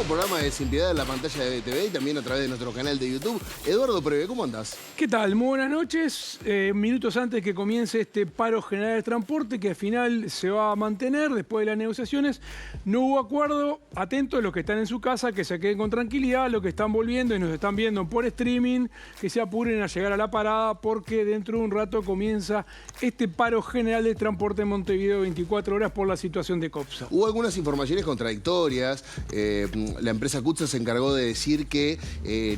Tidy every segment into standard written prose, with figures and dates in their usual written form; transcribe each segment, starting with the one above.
nuevo programa de Sin Piedad en la pantalla de TV y también a través de nuestro canal de YouTube. Eduardo Preve, ¿cómo andás? ¿Qué tal? Muy buenas noches. Minutos antes que comience este paro general de transporte, que al final se va a mantener después de las negociaciones, no hubo acuerdo. Atentos los que están en su casa, que se queden con tranquilidad, los que están volviendo y nos están viendo por streaming, que se apuren a llegar a la parada, porque dentro de un rato comienza este paro general de transporte en Montevideo 24 horas por la situación de COPSA. Hubo algunas informaciones contradictorias. La empresa CUTSA se encargó de decir que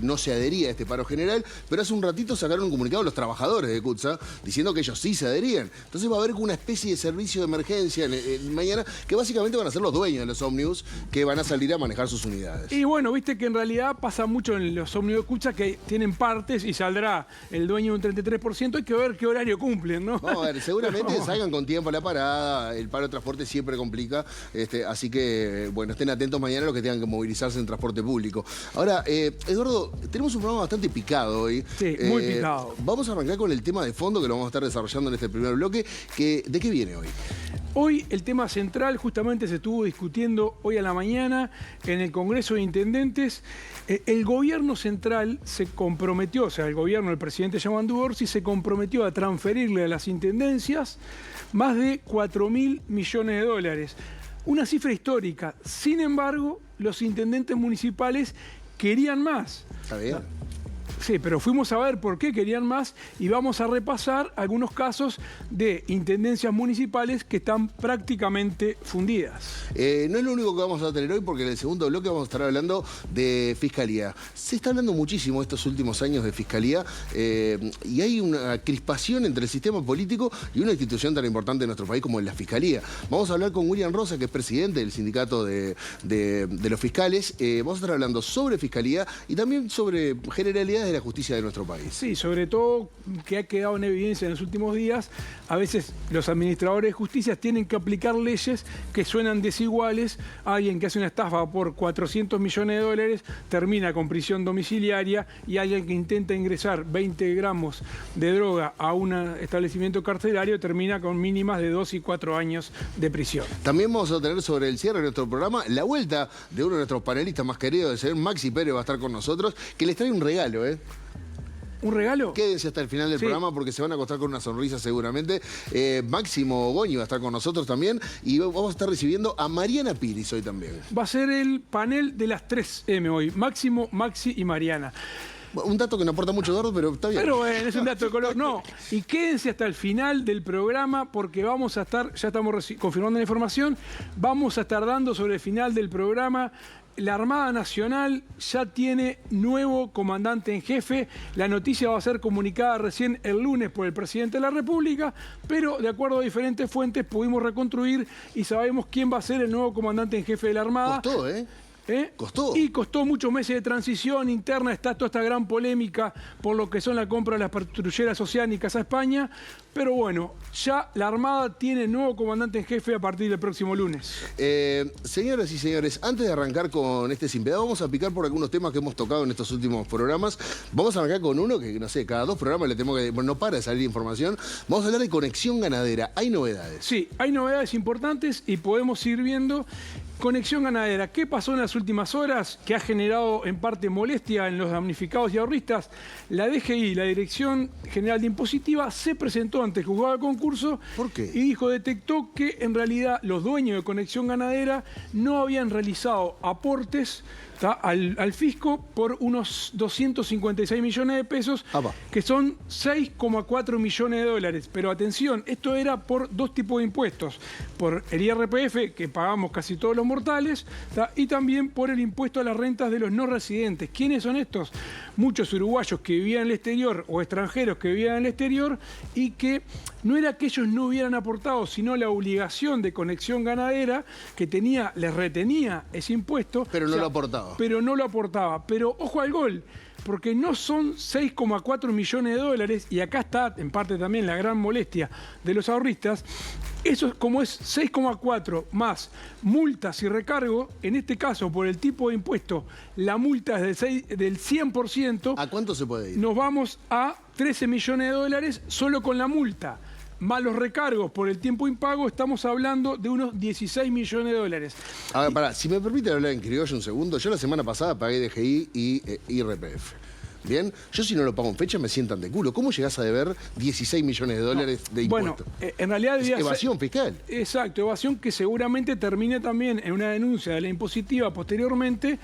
no se adhería a este paro general, pero hace un ratito sacaron un comunicado los trabajadores de CUTSA diciendo que ellos sí se adherían. Entonces va a haber una especie de servicio de emergencia mañana, que básicamente van a ser los dueños de los ómnibus que van a salir a manejar sus unidades. Y bueno, viste que en realidad pasa mucho en los ómnibus de CUTSA que tienen partes y saldrá el dueño de un 33%. Hay que ver qué horario cumplen, ¿no? Vamos a ver, seguramente salgan con tiempo a la parada. El paro de transporte siempre complica. Así que, bueno, estén atentos mañana a los que tengan que movilizarse en transporte público. Ahora, Eduardo, tenemos un programa bastante picado hoy. Sí, muy picado. Vamos a arrancar con el tema de fondo que lo vamos a estar desarrollando en este primer bloque. ¿De qué viene hoy? Hoy el tema central justamente se estuvo discutiendo hoy a la mañana en el Congreso de Intendentes. El gobierno central se comprometió, o sea, el gobierno del presidente Yamandu Orsi se comprometió a transferirle a las intendencias más de 4.000 millones de dólares. Una cifra histórica. Sin embargo, los intendentes municipales querían más. Está bien. Sí, pero fuimos a ver por qué querían más y vamos a repasar algunos casos de intendencias municipales que están prácticamente fundidas. No es lo único que vamos a tener hoy, porque en el segundo bloque vamos a estar hablando de fiscalía. Se está hablando muchísimo estos últimos años de fiscalía y hay una crispación entre el sistema político y una institución tan importante en nuestro país como es la fiscalía. Vamos a hablar con William Rosa, que es presidente del sindicato de los fiscales. Vamos a estar hablando sobre fiscalía y también sobre generalidades de la justicia de nuestro país. Sí, sobre todo que ha quedado en evidencia en los últimos días, a veces los administradores de justicia tienen que aplicar leyes que suenan desiguales. Alguien que hace una estafa por 400 millones de dólares termina con prisión domiciliaria y alguien que intenta ingresar 20 gramos de droga a un establecimiento carcelario termina con mínimas de 2 y 4 años de prisión. También vamos a tener sobre el cierre de nuestro programa la vuelta de uno de nuestros panelistas más queridos, el señor Maxi Pérez va a estar con nosotros, que les trae un regalo, ¿Un regalo? Quédense hasta el final del programa porque se van a acostar con una sonrisa seguramente. Máximo Goñi va a estar con nosotros también y vamos a estar recibiendo a Mariana Piris hoy también. Va a ser el panel de las 3M hoy. Máximo, Maxi y Mariana. Un dato que no aporta mucho, Eduardo, pero está bien. Pero bueno, es un dato de color. No, y quédense hasta el final del programa porque vamos a estar, ya estamos confirmando la información, vamos a estar dando sobre el final del programa. La Armada Nacional ya tiene nuevo comandante en jefe. La noticia va a ser comunicada recién el lunes por el presidente de la República, pero de acuerdo a diferentes fuentes pudimos reconstruir y sabemos quién va a ser el nuevo comandante en jefe de la Armada. Costó, Costó. Y costó muchos meses de transición interna, está toda esta gran polémica por lo que son la compra de las patrulleras oceánicas a España, pero bueno, ya la Armada tiene nuevo comandante en jefe a partir del próximo lunes. Señoras y señores, antes de arrancar con este Sin Piedad, vamos a picar por algunos temas que hemos tocado en estos últimos programas. Vamos a arrancar con uno que, no sé, cada 2 programas le tenemos que... Bueno, no para de salir información. Vamos a hablar de conexión ganadera. ¿Hay novedades? Sí, hay novedades importantes y podemos ir viendo. Conexión ganadera, ¿qué pasó en las últimas horas? Que ha generado en parte molestia en los damnificados y ahorristas. La DGI, la Dirección General de Impositiva, se presentó ante el juzgado de concurso. ¿Por qué? Y detectó que en realidad los dueños de Conexión Ganadera no habían realizado aportes al fisco por unos 256 millones de pesos, que son 6,4 millones de dólares. Pero atención, esto era por 2 tipos de impuestos. Por el IRPF, que pagamos casi todos los mortales, y también por el impuesto a las rentas de los no residentes. ¿Quiénes son estos? Muchos uruguayos que vivían en el exterior o extranjeros que vivían en el exterior y que no era que ellos no hubieran aportado, sino la obligación de Conexión Ganadera que les retenía ese impuesto. Pero no lo aportaba. Pero no lo aportaba. Pero ojo al gol, porque no son 6,4 millones de dólares, y acá está en parte también la gran molestia de los ahorristas. Eso, como es 6,4 más multas y recargo, en este caso por el tipo de impuesto, la multa es del 100%. ¿A cuánto se puede ir? Nos vamos a 13 millones de dólares solo con la multa. más los recargos por el tiempo impago, estamos hablando de unos 16 millones de dólares. A ver, pará, si me permite hablar en criollo un segundo, yo la semana pasada pagué DGI y IRPF. Bien, yo si no lo pago en fecha me sientan de culo. ¿Cómo llegás a deber 16 millones de dólares de impuestos? Bueno, en realidad es evasión fiscal. Exacto, evasión que seguramente termine también en una denuncia de la impositiva posteriormente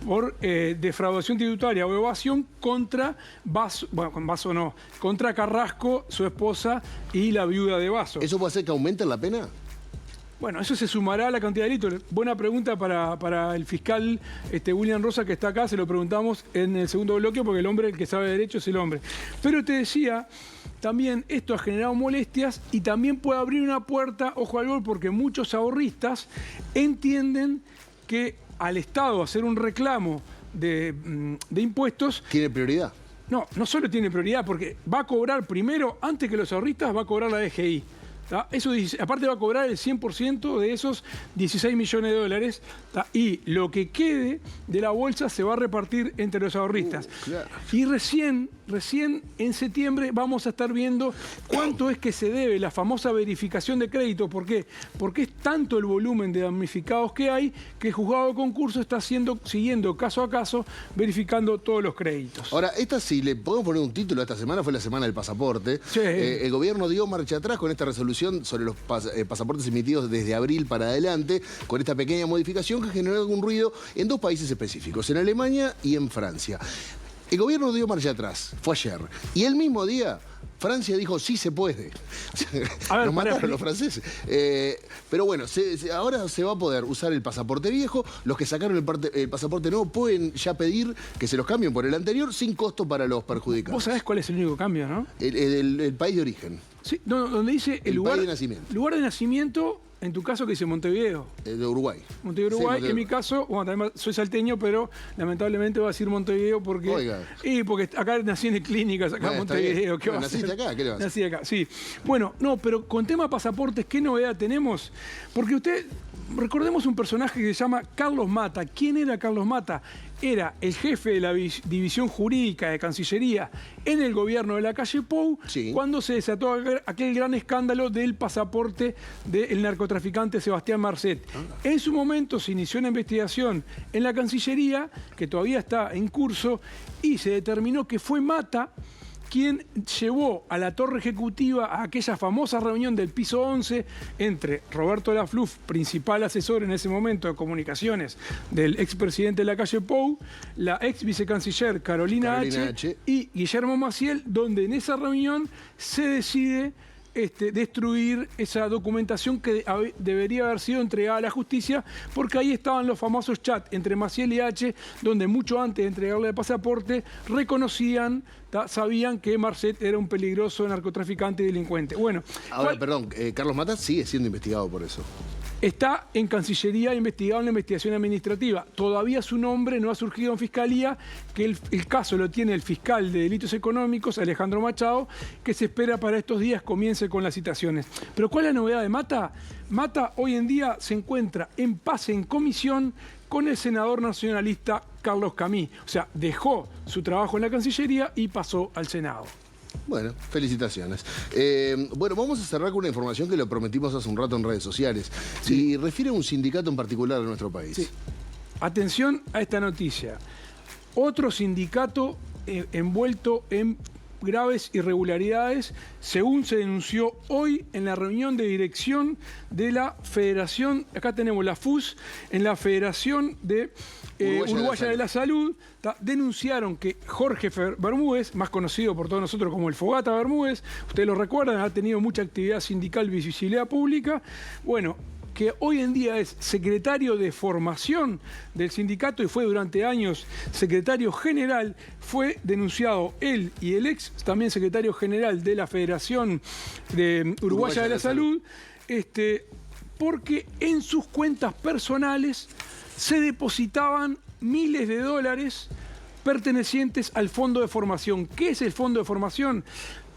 por defraudación tributaria o evasión contra Basso, bueno, con Basso no, contra Carrasco, su esposa y la viuda de Basso. ¿Eso puede hacer que aumenten la pena? Bueno, eso se sumará a la cantidad de delitos. Buena pregunta para el fiscal William Rosa, que está acá. Se lo preguntamos en el segundo bloque, porque el hombre, el que sabe de derecho, es el hombre. Pero te decía, también esto ha generado molestias y también puede abrir una puerta, ojo al gol, porque muchos ahorristas entienden que al Estado hacer un reclamo de impuestos... ¿Tiene prioridad? No, no solo tiene prioridad, porque va a cobrar primero, antes que los ahorristas, va a cobrar la DGI. Eso, aparte va a cobrar el 100% de esos 16 millones de dólares y lo que quede de la bolsa se va a repartir entre los ahorristas. Claro. Y recién en septiembre vamos a estar viendo cuánto es que se debe la famosa verificación de crédito. ¿Por qué? Porque es tanto el volumen de damnificados que hay que el juzgado de concurso está siguiendo caso a caso, verificando todos los créditos. Ahora, esta, si le podemos poner un título a esta semana, fue la semana del pasaporte. Sí. El gobierno dio marcha atrás con esta resolución sobre los pasaportes emitidos desde abril para adelante, con esta pequeña modificación que generó algún ruido en dos países específicos, en Alemania y en Francia. El gobierno dio marcha atrás, fue ayer, y el mismo día Francia dijo sí se puede. Nos mataron los franceses. Pero bueno, ahora se va a poder usar el pasaporte viejo. Los que sacaron el pasaporte nuevo pueden ya pedir que se los cambien por el anterior sin costo para los perjudicados. Vos sabés cuál es el único cambio, ¿no? El país de origen. Sí, donde dice el lugar país de nacimiento. Lugar de nacimiento, en tu caso, que dice Montevideo. De Uruguay. Montevideo, Uruguay. Sí, en mi caso, bueno, también soy salteño, pero lamentablemente voy a decir Montevideo porque... Oiga. Y porque acá nací en clínicas, acá en Montevideo. ¿Qué ¿Naciste acá? ¿Qué le vas a hacer? Nací acá, sí. Bueno, no, pero con tema pasaportes, ¿qué novedad tenemos? Porque recordemos un personaje que se llama Carlos Mata. ¿Quién era Carlos Mata? Era el jefe de la división jurídica de Cancillería en el gobierno de Lacalle Pou, sí, cuando se desató aquel gran escándalo del pasaporte del narcotraficante Sebastián Marcet. En su momento se inició una investigación en la Cancillería, que todavía está en curso, y se determinó que fue Mata quien llevó a la torre ejecutiva a aquella famosa reunión del piso 11 entre Roberto Lafluf, principal asesor en ese momento de comunicaciones del expresidente de Lacalle Pou, la ex vicecanciller Carolina H. y Guillermo Maciel, donde en esa reunión se decide destruir esa documentación que debería haber sido entregada a la justicia, porque ahí estaban los famosos chats entre Maciel y H, donde mucho antes de entregarle el pasaporte reconocían, sabían que Marcet era un peligroso narcotraficante y delincuente. Bueno, ahora, perdón, Carlos Mata sigue siendo investigado por eso. Está en Cancillería investigado en la investigación administrativa. Todavía su nombre no ha surgido en Fiscalía, que el caso lo tiene el fiscal de delitos económicos, Alejandro Machado, que se espera para estos días comience con las citaciones. Pero ¿cuál es la novedad de Mata? Mata hoy en día se encuentra en paz en comisión con el senador nacionalista Carlos Camí. O sea, dejó su trabajo en la Cancillería y pasó al Senado. Bueno, felicitaciones. Bueno, vamos a cerrar con una información que lo prometimos hace un rato en redes sociales. Sí. Y refiere a un sindicato en particular de nuestro país. Sí. Atención a esta noticia. Otro sindicato envuelto en graves irregularidades, según se denunció hoy en la reunión de dirección de la Federación, acá tenemos la FUS, en la Federación de Uruguaya de la Salud, denunciaron que Jorge Bermúdez, más conocido por todos nosotros como el Fogata Bermúdez, ustedes lo recuerdan, ha tenido mucha actividad sindical, visibilidad pública, bueno, que hoy en día es secretario de formación del sindicato y fue durante años secretario general, fue denunciado él y el ex también secretario general de la Federación de Uruguaya de la Salud, porque en sus cuentas personales se depositaban miles de dólares pertenecientes al fondo de formación. ¿Qué es el fondo de formación?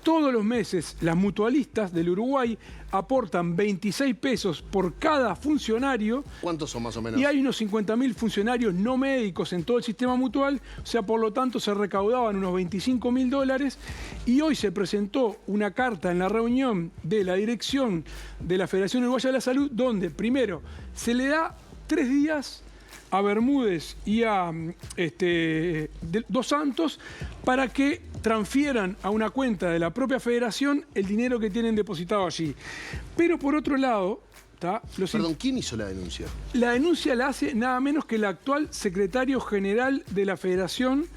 Todos los meses las mutualistas del Uruguay aportan 26 pesos por cada funcionario. ¿Cuántos son más o menos? Y hay unos 50.000 funcionarios no médicos en todo el sistema mutual, o sea, por lo tanto se recaudaban unos $25.000 y hoy se presentó una carta en la reunión de la dirección de la Federación Uruguaya de la Salud donde primero se le da 3 días a Bermúdez y a Dos Santos para que transfieran a una cuenta de la propia federación el dinero que tienen depositado allí. Pero por otro lado... Perdón, ¿quién hizo la denuncia? La denuncia la hace nada menos que el actual secretario general de la federación,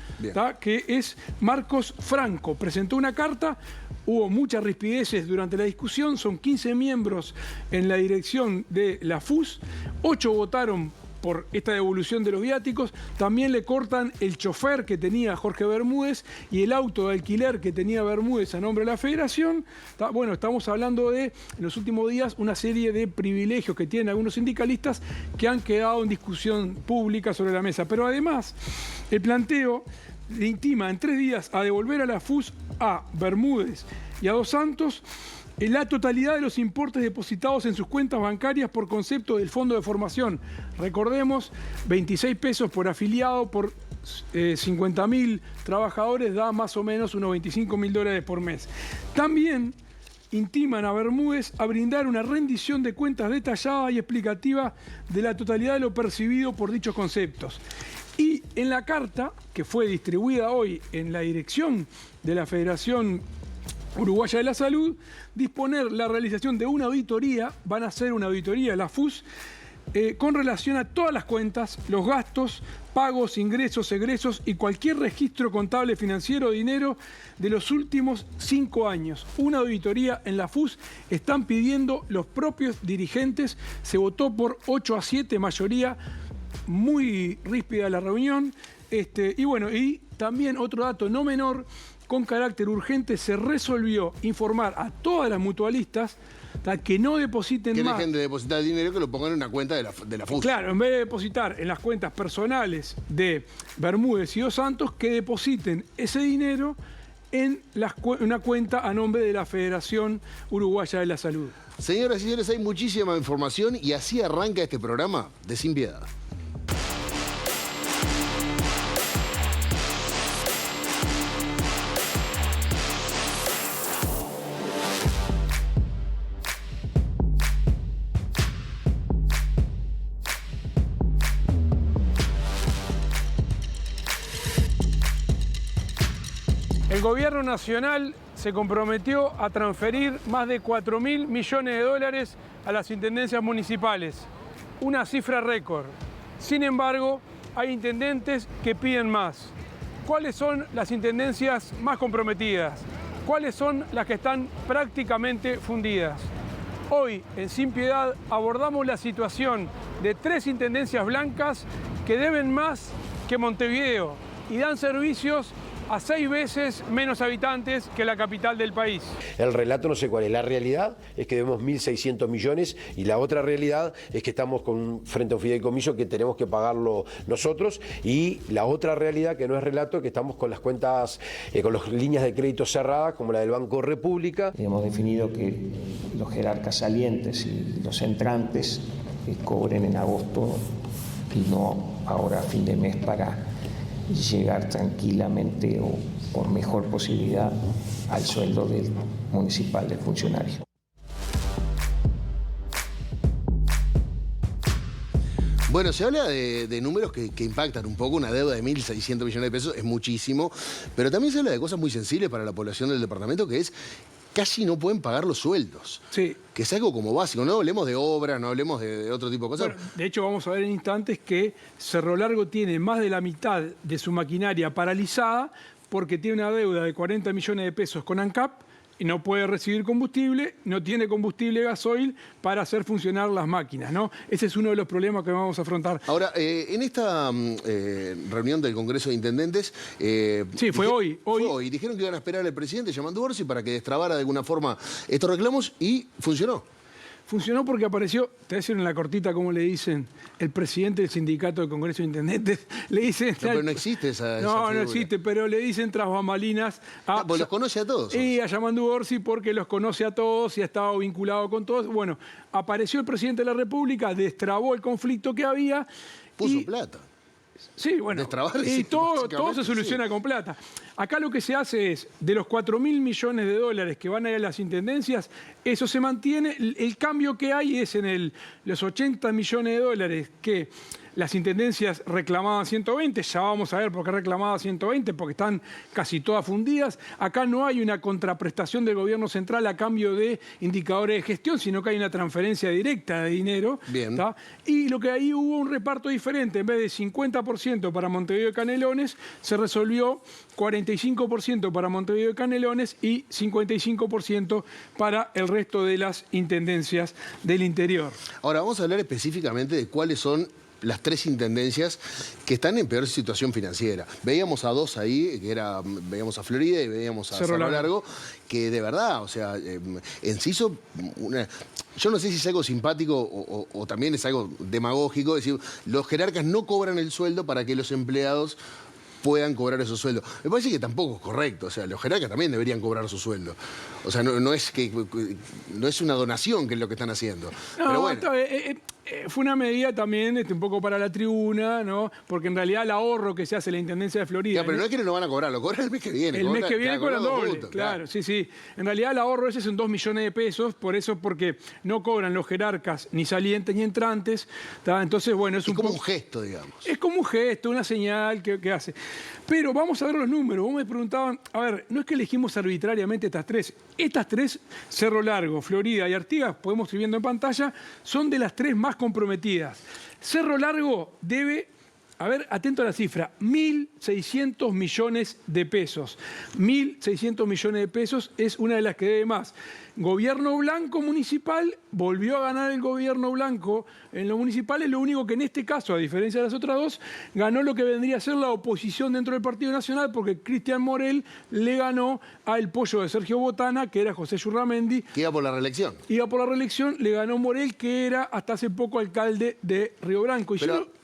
que es Marcos Franco. Presentó una carta, hubo muchas rispideces durante la discusión, son 15 miembros en la dirección de la FUS, 8 votaron por esta devolución de los viáticos, también le cortan el chofer que tenía Jorge Bermúdez y el auto de alquiler que tenía Bermúdez a nombre de la federación. Bueno, estamos hablando de, en los últimos días, una serie de privilegios que tienen algunos sindicalistas que han quedado en discusión pública sobre la mesa. Pero además, el planteo le intima en 3 días a devolver a la FUS a Bermúdez y a Dos Santos la totalidad de los importes depositados en sus cuentas bancarias por concepto del fondo de formación. Recordemos, 26 pesos por afiliado por 50.000 trabajadores da más o menos unos $25.000 por mes. También intiman a Bermúdez a brindar una rendición de cuentas detallada y explicativa de la totalidad de lo percibido por dichos conceptos. Y en la carta, que fue distribuida hoy en la dirección de la Federación Uruguaya de la Salud, disponer la realización de una auditoría, van a hacer una auditoría, la FUS, con relación a todas las cuentas, los gastos, pagos, ingresos, egresos y cualquier registro contable financiero de dinero de los últimos 5 años. Una auditoría en la FUS están pidiendo los propios dirigentes, se votó por 8-7, mayoría muy ríspida la reunión. Y bueno, y también otro dato no menor, con carácter urgente se resolvió informar a todas las mutualistas que no depositen más. Que dejen de depositar el dinero, que lo pongan en una cuenta de la FUS. Claro, en vez de depositar en las cuentas personales de Bermúdez y Dos Santos, que depositen ese dinero en una cuenta a nombre de la Federación Uruguaya de la Salud. Señoras y señores, hay muchísima información y así arranca este programa de Sin Piedad. El gobierno nacional se comprometió a transferir más de 4.000 millones de dólares a las intendencias municipales, una cifra récord. Sin embargo, hay intendentes que piden más. ¿Cuáles son las intendencias más comprometidas? ¿Cuáles son las que están prácticamente fundidas? Hoy, en Sin Piedad, abordamos la situación de 3 intendencias blancas que deben más que Montevideo y dan servicios a 6 veces menos habitantes que la capital del país. El relato no sé cuál es. La realidad es que debemos 1.600 millones y la otra realidad es que estamos frente a un fideicomiso que tenemos que pagarlo nosotros, y la otra realidad, que no es relato, es que estamos con las cuentas, con las líneas de crédito cerradas, como la del Banco República. Hemos definido que los jerarcas salientes y los entrantes cobren en agosto y no ahora a fin de mes, para llegar tranquilamente o con mejor posibilidad al sueldo del municipal del funcionario. Bueno, se habla de números que impactan un poco. Una deuda de 1.600 millones de pesos es muchísimo, pero también se habla de cosas muy sensibles para la población del departamento, que es casi no pueden pagar los sueldos. Sí. Que es algo como básico. No hablemos de obras, no hablemos de otro tipo de cosas. Bueno, de hecho, vamos a ver en instantes que Cerro Largo tiene más de la mitad de su maquinaria paralizada porque tiene una deuda de 40 millones de pesos con ANCAP y no puede recibir combustible, no tiene combustible gasoil para hacer funcionar las máquinas, ¿no? Ese es uno de los problemas que vamos a afrontar. Ahora, en esta reunión del Congreso de Intendentes... sí, fue hoy. Fue hoy. Dijeron que iban a esperar al presidente llamando a Orsi para que destrabara de alguna forma estos reclamos y funcionó. funcionó porque apareció, te voy a decir en la cortita cómo le dicen, el presidente del sindicato del Congreso de Intendentes, le dicen... pero no existe esa no existe, pero le dicen tras bambalinas... Pues los conoce a todos. Y a Yamandu Orsi porque los conoce a todos y ha estado vinculado con todos. Bueno, apareció el presidente de la República, destrabó el conflicto que había. Puso plata. Sí, bueno, y todo se soluciona con plata. Acá lo que se hace es, de los 4.000 millones de dólares que van a ir a las intendencias, eso se mantiene. El cambio que hay es en los 80 millones de dólares que las intendencias reclamaban 120, ya vamos a ver por qué reclamaban 120, porque están casi todas fundidas. Acá no hay una contraprestación del gobierno central a cambio de indicadores de gestión, sino que hay una transferencia directa de dinero. Bien. ¿Tá? Y lo que ahí hubo un reparto diferente, en vez de 50% para Montevideo y Canelones, se resolvió 45% para Montevideo y Canelones y 55% para el resto de las intendencias del interior. Ahora vamos a hablar específicamente de cuáles son las 3 intendencias que están en peor situación financiera. Veíamos a 2 ahí, veíamos a Florida y veíamos a Cerro Largo, que de verdad, o sea, Enciso, yo no sé si es algo simpático o también es algo demagógico, es decir, los jerarcas no cobran el sueldo para que los empleados puedan cobrar esos sueldos. Me parece que tampoco es correcto, o sea, los jerarcas también deberían cobrar su sueldo. O sea, no es una donación que es lo que están haciendo. No, pero bueno. Fue una medida también un poco para la tribuna, ¿no? Porque en realidad el ahorro que se hace en la Intendencia de Florida... Ya, pero no es que no lo van a cobrar, lo cobran el mes que viene. El mes que viene cobran doble, juntos, claro, sí. En realidad el ahorro ese son 2 millones de pesos, por eso porque no cobran los jerarcas ni salientes ni entrantes. ¿Tá? Entonces, bueno, es como un gesto, digamos. Es como un gesto, una señal que hace. Pero vamos a ver los números. Vos me preguntaban, a ver, no es que elegimos arbitrariamente estas 3. Estas 3, Cerro Largo, Florida y Artigas, podemos ir viendo en pantalla, son de las 3 más comprometidas. Cerro Largo debe, a ver, atento a la cifra, 1.600 millones de pesos. 1.600 millones de pesos es una de las que debe más. Gobierno blanco municipal, volvió a ganar el gobierno blanco en lo municipal, es lo único que en este caso, a diferencia de las otras 2, ganó lo que vendría a ser la oposición dentro del Partido Nacional, porque Cristian Morel le ganó al pollo de Sergio Botana, que era José Yurramendi. Que iba por la reelección. Iba por la reelección, le ganó Morel, que era hasta hace poco alcalde de Río Branco.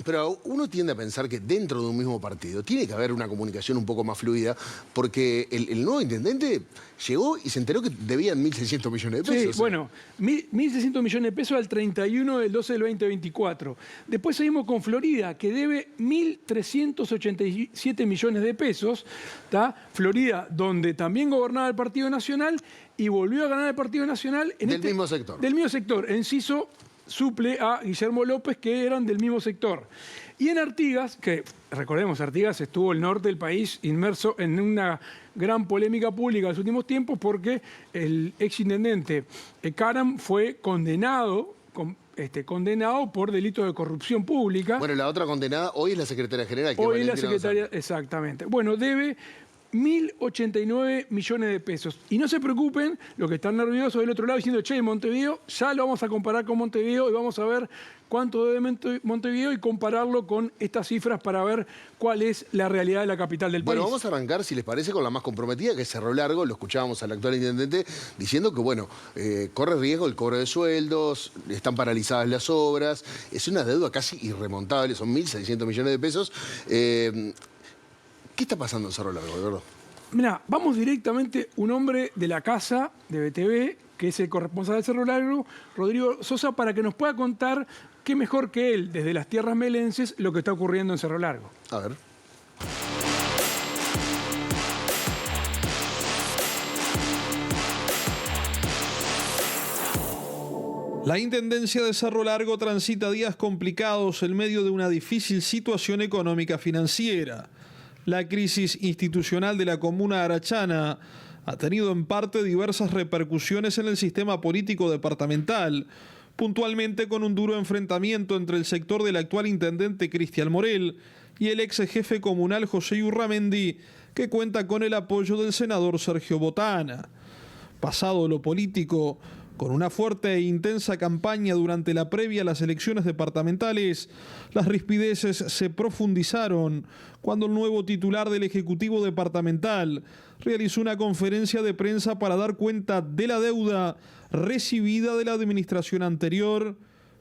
Pero uno tiende a pensar que dentro de un mismo partido tiene que haber una comunicación un poco más fluida, porque el nuevo intendente llegó y se enteró que debían 1.600 millones de pesos. Sí, bueno, 1.600 millones de pesos al 31 del 12 del 2024. Después seguimos con Florida, que debe 1.387 millones de pesos. ¿Tá? Florida, donde también gobernaba el Partido Nacional y volvió a ganar el Partido Nacional. Del mismo sector. Del mismo sector. Enciso suple a Guillermo López, que eran del mismo sector. Y en Artigas, que recordemos, Artigas estuvo el norte del país inmerso en una gran polémica pública en los últimos tiempos porque el exintendente Caram fue condenado por delitos de corrupción pública. Bueno, la otra condenada hoy es la secretaria general. Hoy es la secretaria, exactamente. Bueno, debe 1.089 millones de pesos. Y no se preocupen, los que están nerviosos del otro lado diciendo, che, Montevideo, ya lo vamos a comparar con Montevideo y vamos a ver cuánto debe Montevideo y compararlo con estas cifras para ver cuál es la realidad de la capital del país. Bueno, vamos a arrancar, si les parece, con la más comprometida, que es Cerro Largo. Lo escuchábamos al actual intendente diciendo que, bueno, corre riesgo el cobro de sueldos, están paralizadas las obras, es una deuda casi irremontable, son 1.600 millones de pesos. ¿Qué está pasando en Cerro Largo, de verdad? Mirá, vamos directamente, un hombre de la casa de BTV, que es el corresponsal de Cerro Largo, Rodrigo Sosa, para que nos pueda contar qué mejor que él, desde las tierras melenses, lo que está ocurriendo en Cerro Largo. A ver. La Intendencia de Cerro Largo transita días complicados en medio de una difícil situación económica financiera. La crisis institucional de la comuna arachana ha tenido en parte diversas repercusiones en el sistema político departamental, puntualmente con un duro enfrentamiento entre el sector del actual intendente Cristian Morel y el ex jefe comunal José Yurramendi, que cuenta con el apoyo del senador Sergio Botana. Pasado lo político, Con una fuerte e intensa campaña durante la previa a las elecciones departamentales, las rispideces se profundizaron cuando el nuevo titular del Ejecutivo Departamental realizó una conferencia de prensa para dar cuenta de la deuda recibida de la administración anterior.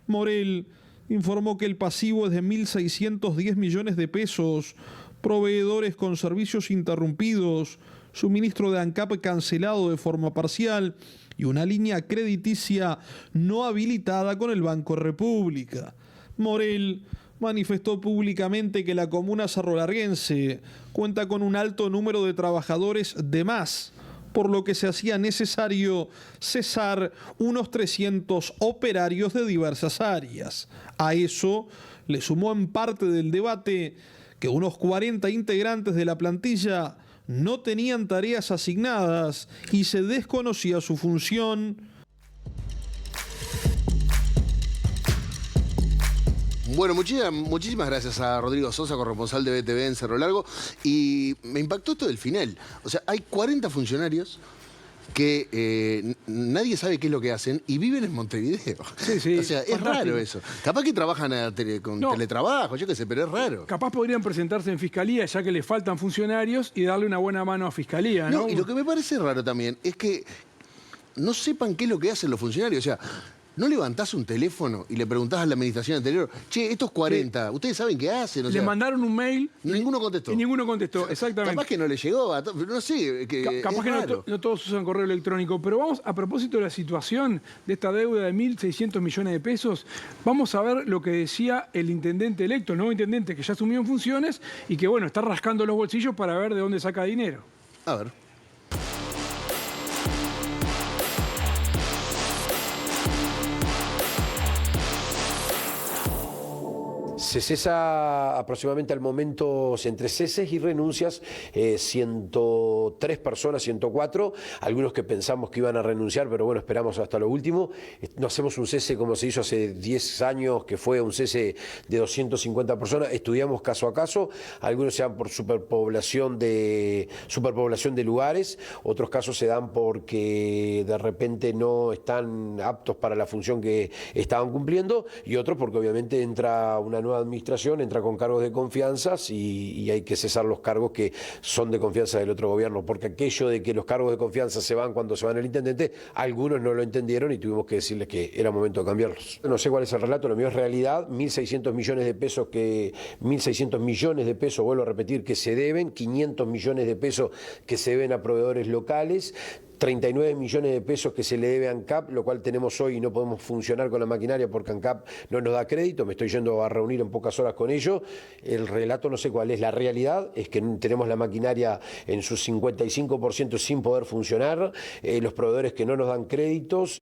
Morel informó que el pasivo es de 1.610 millones de pesos, proveedores con servicios interrumpidos, suministro de ANCAP cancelado de forma parcial y una línea crediticia no habilitada con el Banco República. Morel manifestó públicamente que la comuna cerrolarguense cuenta con un alto número de trabajadores de más, por lo que se hacía necesario cesar unos 300 operarios de diversas áreas. A eso le sumó en parte del debate que unos 40 integrantes de la plantilla no tenían tareas asignadas y se desconocía su función. Bueno, muchísimas gracias a Rodrigo Sosa, corresponsal de BTV en Cerro Largo. Y me impactó esto del final. O sea, hay 40 funcionarios que nadie sabe qué es lo que hacen y viven en Montevideo. Sí, o sea, es raro eso. Capaz que trabajan con teletrabajo, yo qué sé, pero es raro. Capaz podrían presentarse en Fiscalía, ya que le faltan funcionarios, y darle una buena mano a Fiscalía, ¿no? Y lo que me parece raro también es que no sepan qué es lo que hacen los funcionarios. O sea, ¿no levantás un teléfono y le preguntás a la administración anterior, che, estos 40, ¿ustedes saben qué hacen? O sea, le mandaron un mail. Ninguno contestó. Y ninguno contestó, exactamente. Capaz que no le llegó, no sé. Capaz que no todos usan correo electrónico. Pero vamos, a propósito de la situación de esta deuda de 1.600 millones de pesos, vamos a ver lo que decía el intendente electo, el nuevo intendente que ya asumió en funciones y que, bueno, está rascando los bolsillos para ver de dónde saca dinero. A ver. Se cesa aproximadamente al momento, entre ceses y renuncias, 103 personas, 104, algunos que pensamos que iban a renunciar, pero bueno, esperamos hasta lo último. No hacemos un cese como se hizo hace 10 años, que fue un cese de 250 personas, estudiamos caso a caso, algunos se dan por superpoblación de lugares, otros casos se dan porque de repente no están aptos para la función que estaban cumpliendo, y otros porque obviamente entra una nueva administración, entra con cargos de confianza y hay que cesar los cargos que son de confianza del otro gobierno, porque aquello de que los cargos de confianza se van cuando se van el intendente, algunos no lo entendieron y tuvimos que decirles que era momento de cambiarlos. No sé cuál es el relato, lo mío es realidad, 1.600 millones de pesos, vuelvo a repetir, que se deben, 500 millones de pesos que se deben a proveedores locales, 39 millones de pesos que se le debe a ANCAP, lo cual tenemos hoy y no podemos funcionar con la maquinaria porque ANCAP no nos da crédito, me estoy yendo a reunir en pocas horas con ellos. El relato no sé cuál es, la realidad es que tenemos la maquinaria en su 55% sin poder funcionar, los proveedores que no nos dan créditos.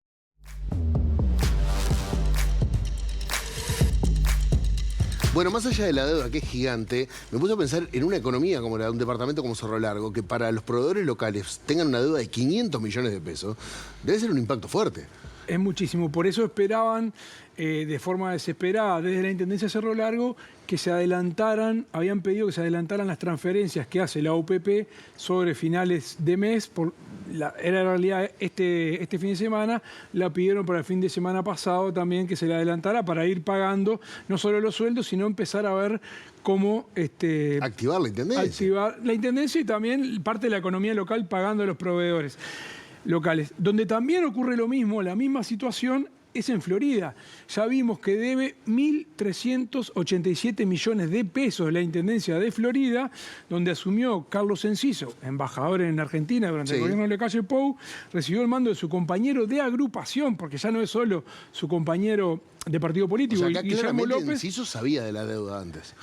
Bueno, más allá de la deuda, que es gigante, me puse a pensar en una economía como la de un departamento como Cerro Largo, que para los proveedores locales tengan una deuda de 500 millones de pesos, debe ser un impacto fuerte. Es muchísimo, por eso esperaban de forma desesperada desde la Intendencia de Cerro Largo que se adelantaran, habían pedido que se adelantaran las transferencias que hace la UPP sobre finales de mes, era en realidad este fin de semana, la pidieron para el fin de semana pasado también que se le adelantara para ir pagando no solo los sueldos, sino empezar a ver cómo activar la Intendencia. Activar la Intendencia y también parte de la economía local pagando a los proveedores locales. Donde también ocurre lo mismo, la misma situación, es en Florida. Ya vimos que debe 1.387 millones de pesos la Intendencia de Florida, donde asumió Carlos Enciso, embajador en Argentina durante el gobierno de Lacalle Pou, recibió el mando de su compañero de agrupación, porque ya no es solo su compañero de partido político, o sea, acá Guillermo López. Enciso sabía de la deuda antes.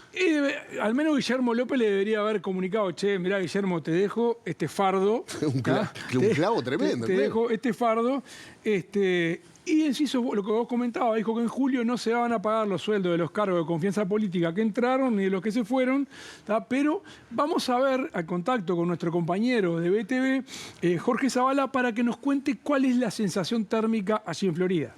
Al menos Guillermo López le debería haber comunicado, che, mirá, Guillermo, te dejo este fardo. un clavo tremendo. Te dejo este fardo. Y Enciso, lo que vos comentabas, dijo que en julio no se van a pagar los sueldos de los cargos de confianza política que entraron ni de los que se fueron, pero vamos a ver al contacto con nuestro compañero de BTV, Jorge Zavala, para que nos cuente cuál es la sensación térmica allí en Florida.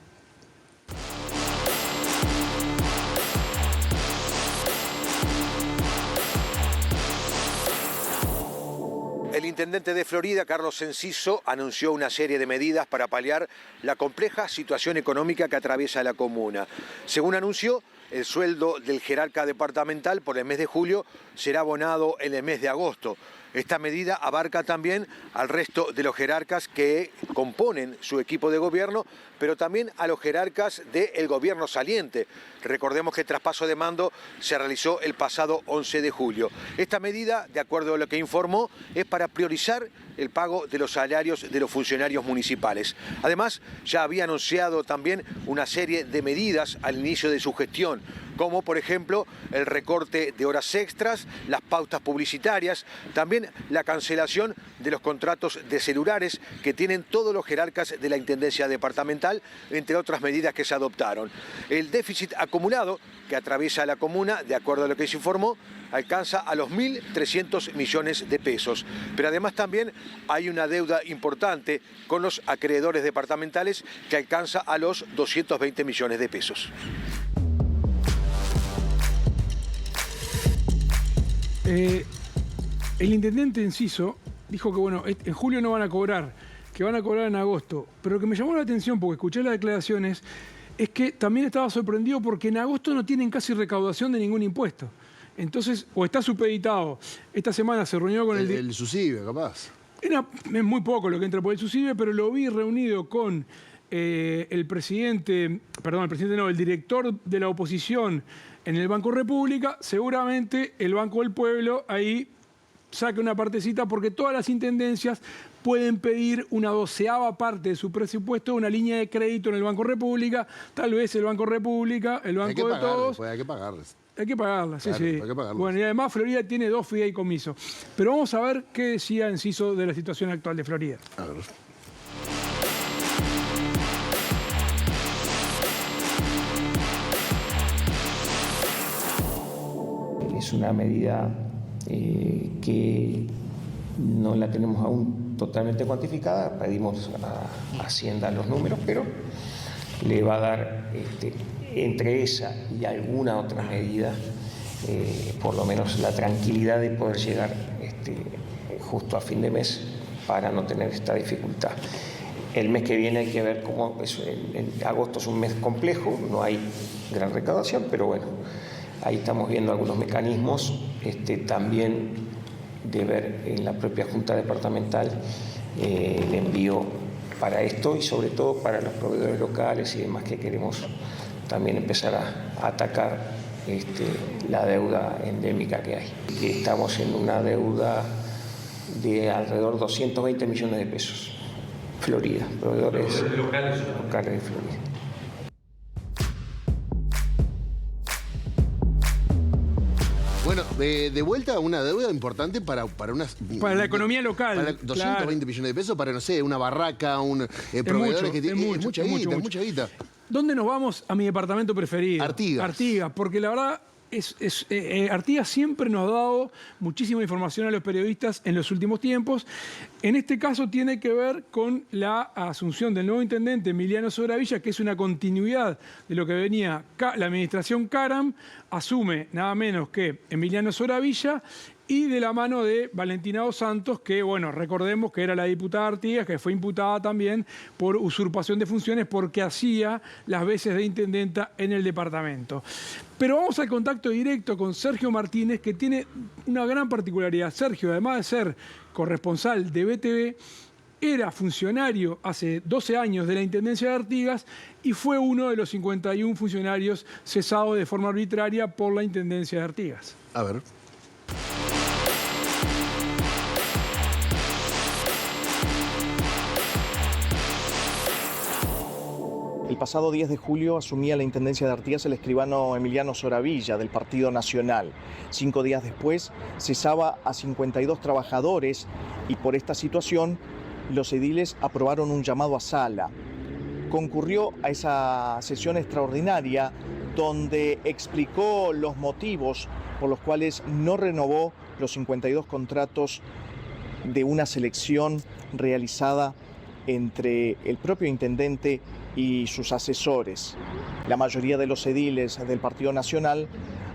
El intendente de Florida, Carlos Enciso, anunció una serie de medidas para paliar la compleja situación económica que atraviesa la comuna. Según anunció, el sueldo del jerarca departamental por el mes de julio será abonado en el mes de agosto. Esta medida abarca también al resto de los jerarcas que componen su equipo de gobierno, pero también a los jerarcas del gobierno saliente. Recordemos que el traspaso de mando se realizó el pasado 11 de julio. Esta medida, de acuerdo a lo que informó, es para priorizar el pago de los salarios de los funcionarios municipales. Además, ya había anunciado también una serie de medidas al inicio de su gestión, como por ejemplo el recorte de horas extras, las pautas publicitarias, también la cancelación de los contratos de celulares que tienen todos los jerarcas de la Intendencia Departamental, entre otras medidas que se adoptaron. El déficit acumulado que atraviesa la comuna, de acuerdo a lo que se informó, alcanza a los 1.300 millones de pesos. Pero además también hay una deuda importante con los acreedores departamentales que alcanza a los 220 millones de pesos. El intendente Enciso dijo que bueno, en julio no van a cobrar, que van a cobrar en agosto. Pero lo que me llamó la atención, porque escuché las declaraciones, es que también estaba sorprendido porque en agosto no tienen casi recaudación de ningún impuesto. Entonces, o está supeditado. Esta semana se reunió con el SUSIBE, capaz. Es muy poco lo que entra por el SUSIBE, pero lo vi reunido con el director de la oposición en el Banco República. Seguramente el Banco del Pueblo ahí saque una partecita, porque todas las intendencias pueden pedir una 12ª parte de su presupuesto, una línea de crédito en el Banco República. Tal vez el Banco República, el banco de todos. Hay que pagarles. Hay que pagarlas, claro, sí. Hay que pagarlas. Bueno, y además Florida tiene 2 fideicomisos. Pero vamos a ver qué decía Enciso de la situación actual de Florida. A ver. Es una medida que no la tenemos aún totalmente cuantificada. Pedimos a Hacienda los números, pero le va a dar, entre esa y alguna otra medida, por lo menos la tranquilidad de poder llegar justo a fin de mes para no tener esta dificultad. El mes que viene hay que ver cómo, agosto es un mes complejo, no hay gran recaudación, pero bueno, ahí estamos viendo algunos mecanismos, también de ver en la propia Junta Departamental el envío para esto y sobre todo para los proveedores locales y demás que queremos también empezar a atacar la deuda endémica que hay. Estamos en una deuda de alrededor de 220 millones de pesos. Florida, proveedores locales de Florida. Bueno, de vuelta una deuda importante para la economía local. Para 220 millones de pesos para, no sé, una barraca, proveedores que tienen. Es mucha guita. ¿Dónde nos vamos? A mi departamento preferido. Artigas, porque la verdad Artigas siempre nos ha dado muchísima información a los periodistas en los últimos tiempos. En este caso tiene que ver con la asunción del nuevo intendente Emiliano Sobravilla, que es una continuidad de lo que venía la administración Caram. Asume nada menos que Emiliano Sobravilla y de la mano de Valentina Dos Santos, que, bueno, recordemos que era la diputada Artigas, que fue imputada también por usurpación de funciones porque hacía las veces de intendenta en el departamento. Pero vamos al contacto directo con Sergio Martínez, que tiene una gran particularidad. Sergio, además de ser corresponsal de BTV, era funcionario hace 12 años de la Intendencia de Artigas y fue uno de los 51 funcionarios cesados de forma arbitraria por la Intendencia de Artigas. A ver. El pasado 10 de julio asumía la Intendencia de Artigas el escribano Emiliano Sobravilla del Partido Nacional. 5 días después cesaba a 52 trabajadores y por esta situación los ediles aprobaron un llamado a sala. Concurrió a esa sesión extraordinaria donde explicó los motivos por los cuales no renovó los 52 contratos de una selección realizada entre el propio intendente y sus asesores. La mayoría de los ediles del Partido Nacional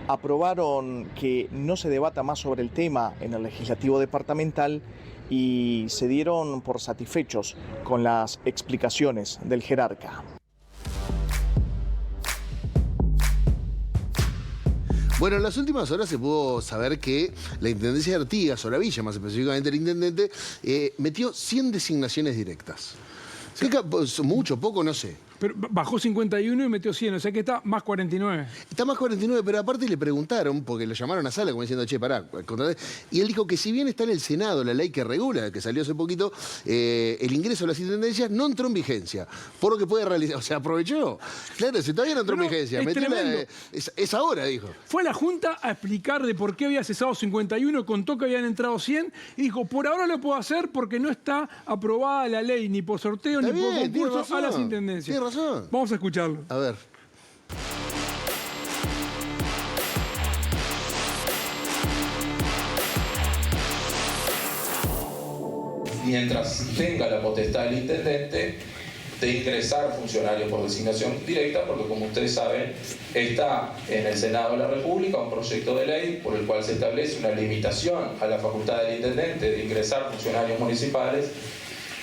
aprobaron que no se debata más sobre el tema en el legislativo departamental y se dieron por satisfechos con las explicaciones del jerarca. Bueno, en las últimas horas se pudo saber que la Intendencia de Artigas, Oravilla, más específicamente el intendente, metió 100 designaciones directas. Sí. Mucho, poco, no sé. Pero bajó 51 y metió 100, o sea que está más 49. Está más 49, pero aparte le preguntaron, porque lo llamaron a sala como diciendo, che, pará, y él dijo que si bien está en el Senado la ley que regula, que salió hace poquito, el ingreso a las intendencias no entró en vigencia, por lo que puede realizar, o sea, aprovechó. Claro, si todavía no entró en vigencia, es ahora, dijo. Fue a la Junta a explicar de por qué había cesado 51, contó que habían entrado 100, y dijo, por ahora lo puedo hacer porque no está aprobada la ley, ni por sorteo, ni por concurso a las intendencias. Vamos a escucharlo. A ver. Mientras tenga la potestad del intendente de ingresar funcionarios por designación directa, porque como ustedes saben, está en el Senado de la República un proyecto de ley por el cual se establece una limitación a la facultad del intendente de ingresar funcionarios municipales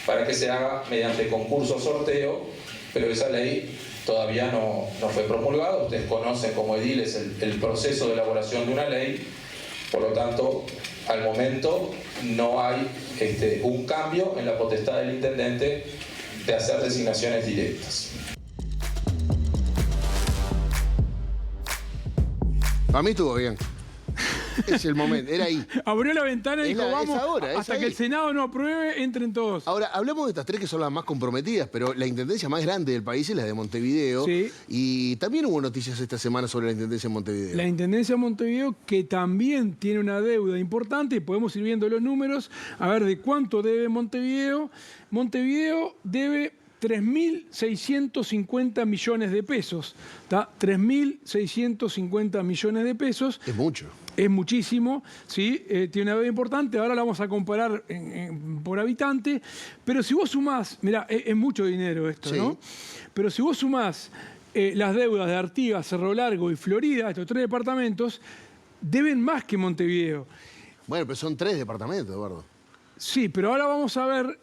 para que se haga mediante concurso o sorteo, pero esa ley todavía no fue promulgada. Ustedes conocen como ediles el proceso de elaboración de una ley, por lo tanto, al momento no hay un cambio en la potestad del intendente de hacer designaciones directas. Para mí estuvo bien. Es el momento, era ahí. Abrió la ventana y dijo, vamos, ahora, hasta que el Senado no apruebe, entren todos. Ahora, hablamos de estas tres que son las más comprometidas, pero la intendencia más grande del país es la de Montevideo. Sí. Y también hubo noticias esta semana sobre la intendencia de Montevideo. La intendencia de Montevideo, que también tiene una deuda importante, y podemos ir viendo los números, a ver de cuánto debe Montevideo. Montevideo debe 3.650 millones de pesos. 3.650 millones de pesos. Es mucho. Es muchísimo, ¿sí? Tiene una deuda importante, ahora la vamos a comparar por habitante, pero si vos sumás, mirá, es mucho dinero esto, sí, ¿no? Pero si vos sumás las deudas de Artigas, Cerro Largo y Florida, estos tres departamentos, deben más que Montevideo. Bueno, pero son 3 departamentos, Eduardo. Sí, pero ahora vamos a ver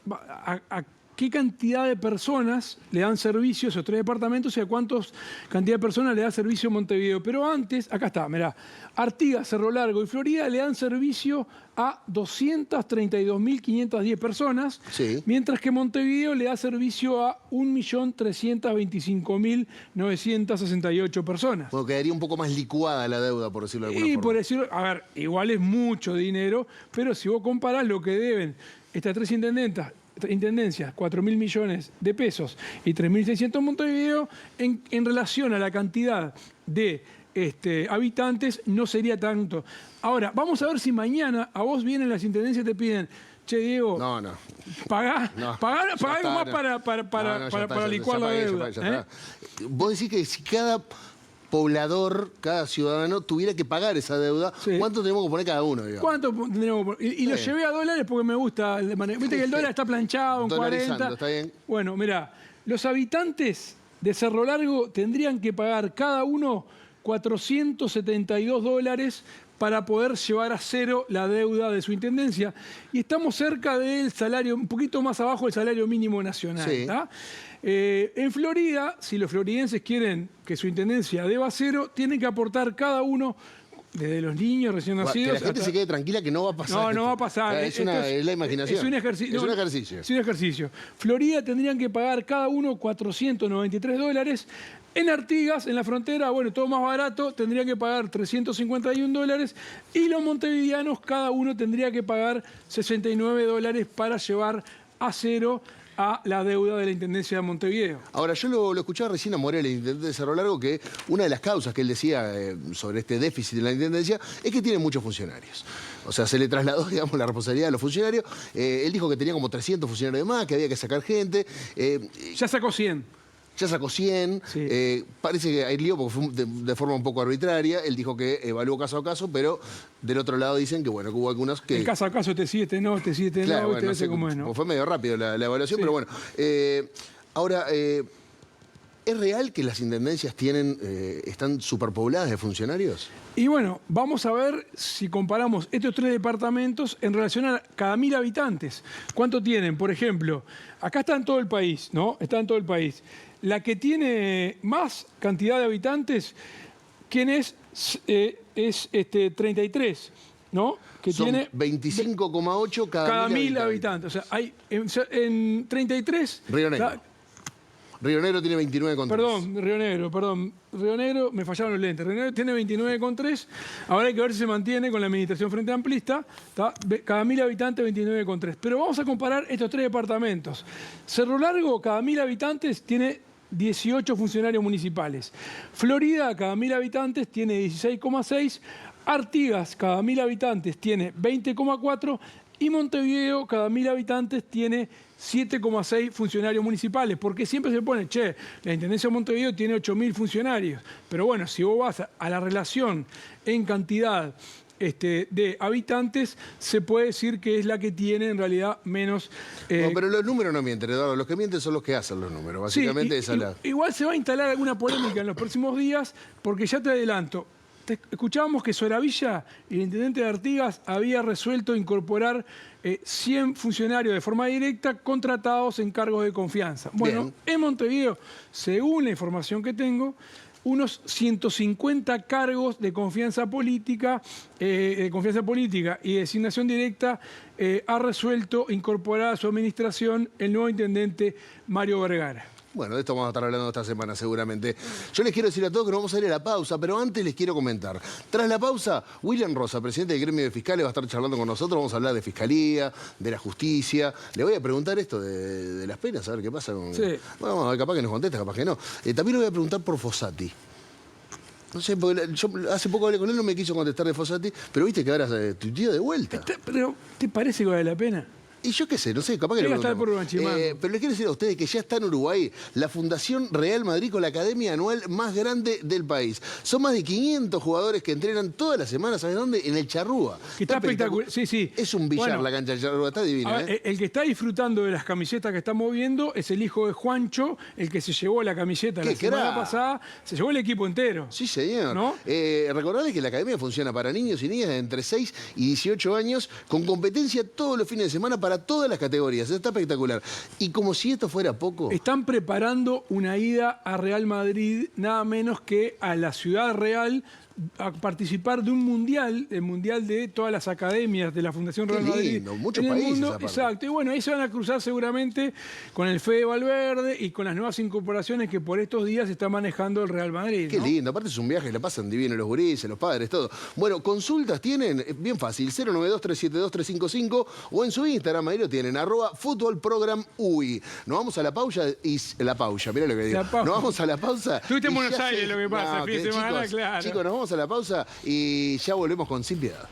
a qué cantidad de personas le dan servicio a esos 3 departamentos y a cuántos cantidad de personas le da servicio Montevideo. Pero antes, acá está, mirá, Artigas, Cerro Largo y Florida le dan servicio a 232.510 personas, sí, mientras que Montevideo le da servicio a 1.325.968 personas. Bueno, quedaría un poco más licuada la deuda, por decirlo de alguna forma. Y por decirlo, a ver, igual es mucho dinero, pero si vos comparás lo que deben estas 3 intendencias, 4.000 millones de pesos y 3.600 Montevideo, en relación a la cantidad de habitantes, no sería tanto. Ahora, vamos a ver si mañana a vos vienen las intendencias y te piden, che, Diego, pagá algo más para licuar la deuda. Vos decís que si cada poblador, cada ciudadano tuviera que pagar esa deuda, sí, ¿cuánto tenemos que poner cada uno? Digamos? ¿Cuánto tendríamos que poner? Y lo llevé a dólares porque me gusta. Viste que el dólar está planchado en 40. Está bien. Bueno, mirá, los habitantes de Cerro Largo tendrían que pagar cada uno $472 para poder llevar a cero la deuda de su intendencia. Y estamos cerca del salario, un poquito más abajo del salario mínimo nacional. Sí. En Florida, si los floridenses quieren que su intendencia deba cero, tienen que aportar cada uno, desde los niños recién nacidos. Que la gente se quede tranquila que no va a pasar. No va a pasar. Es la imaginación. Es un ejercicio. Es un ejercicio. Florida tendrían que pagar cada uno $493. En Artigas, en la frontera, bueno, todo más barato, tendría que pagar $351. Y los montevideanos, cada uno tendría que pagar $69 para llevar a cero a la deuda de la Intendencia de Montevideo. Ahora, yo lo escuchaba recién a Morel, el intendente de Cerro Largo, que una de las causas que él decía sobre este déficit de la Intendencia es que tiene muchos funcionarios. O sea, se le trasladó, digamos, la responsabilidad a los funcionarios. Él dijo que tenía como 300 funcionarios más, que había que sacar gente. Ya sacó 100. Ya sacó 100, sí. Parece que hay lío porque fue de forma un poco arbitraria. Él dijo que evaluó caso a caso, pero del otro lado dicen que, bueno, que hubo algunos que... El caso a caso te sigue, no, claro, no, bueno, no sé, como es, ¿no? Fue medio rápido la evaluación, sí, pero bueno. Ahora, ¿Es real que las intendencias están superpobladas de funcionarios? Y bueno, vamos a ver si comparamos estos 3 departamentos en relación a cada 1000 habitantes. ¿Cuánto tienen? Por ejemplo, acá está en todo el país, ¿no? Está en todo el país. La que tiene más cantidad de habitantes, ¿quién es? Es 33, ¿no? Que son tiene 25,8 cada 1000 habitantes. O sea, hay en 33... Río Negro. Río Negro tiene 29,3. Perdón. Río Negro, me fallaron los lentes. Río Negro tiene 29,3. Ahora hay que ver si se mantiene con la administración Frente Amplista. Cada 1000 habitantes, 29,3. Pero vamos a comparar estos 3 departamentos. Cerro Largo, cada 1000 habitantes, tiene 18 funcionarios municipales. Florida, cada 1000 habitantes, tiene 16,6. Artigas, cada 1000 habitantes, tiene 20,4. Y Montevideo, cada 1000 habitantes, tiene 7,6 funcionarios municipales. Porque siempre se pone, la Intendencia de Montevideo tiene 8.000 funcionarios. Pero bueno, si vos vas a la relación en cantidad de habitantes, se puede decir que es la que tiene en realidad menos... No, pero los números no mienten, Eduardo. Los que mienten son los que hacen los números. Básicamente sí, igual se va a instalar alguna polémica en los próximos días, porque ya te adelanto, escuchábamos que Soravilla, el intendente de Artigas, había resuelto incorporar 100 funcionarios de forma directa contratados en cargos de confianza. Bueno, bien. En Montevideo, según la información que tengo, unos 150 cargos de confianza política y designación directa ha resuelto incorporar a su administración el nuevo intendente Mario Vergara. Bueno, de esto vamos a estar hablando esta semana seguramente. Yo les quiero decir a todos que nos vamos a ir a la pausa, pero antes les quiero comentar. Tras la pausa, William Rosa, presidente del gremio de fiscales, va a estar charlando con nosotros. Vamos a hablar de fiscalía, de la justicia. Le voy a preguntar esto de las penas, a ver qué pasa con... Sí. Bueno, capaz que nos contesta, capaz que no. También le voy a preguntar por Fossati. No sé, porque yo hace poco hablé con él, no me quiso contestar de Fossati, pero viste que ahora tu tío de vuelta. ¿Pero te parece que vale la pena? Y yo qué sé, no sé, capaz que pero les quiero decir a ustedes que ya está en Uruguay la Fundación Real Madrid con la academia anual más grande del país. Son más de 500 jugadores que entrenan todas las semanas, ¿sabes dónde? En el Charrúa. Que está espectacular. Sí. Es un billar la cancha del Charrúa, está divina. El que está disfrutando de las camisetas que estamos viendo es el hijo de Juancho, el que se llevó la camiseta la semana pasada. Se llevó el equipo entero. Sí, señor. ¿No? Recordad que la academia funciona para niños y niñas de entre 6 y 18 años, con competencia todos los fines de semana para todas las categorías. Está espectacular. Y como si esto fuera poco... Están preparando una ida a Real Madrid, nada menos que a la Ciudad Real, a participar de un mundial, el mundial de todas las academias de la Fundación Real Madrid. Lindo, muchos países aparte. Exacto. Y bueno, ahí se van a cruzar seguramente con el Fede Valverde y con las nuevas incorporaciones que por estos días está manejando el Real Madrid. Qué lindo. Aparte es un viaje, la pasan divino los gurises, los padres, todo. Bueno, consultas tienen, bien fácil, 092-372-355 o en su Instagram, ahí lo tienen, @futbolprogramuy. Nos vamos a la pausa y... La pausa, mirá lo que digo. Nos vamos a la pausa. Estuviste en Buenos Aires, lo que pasa, fin de semana, claro. Chicos, nos vamos a la pausa y ya volvemos con Sin Piedad.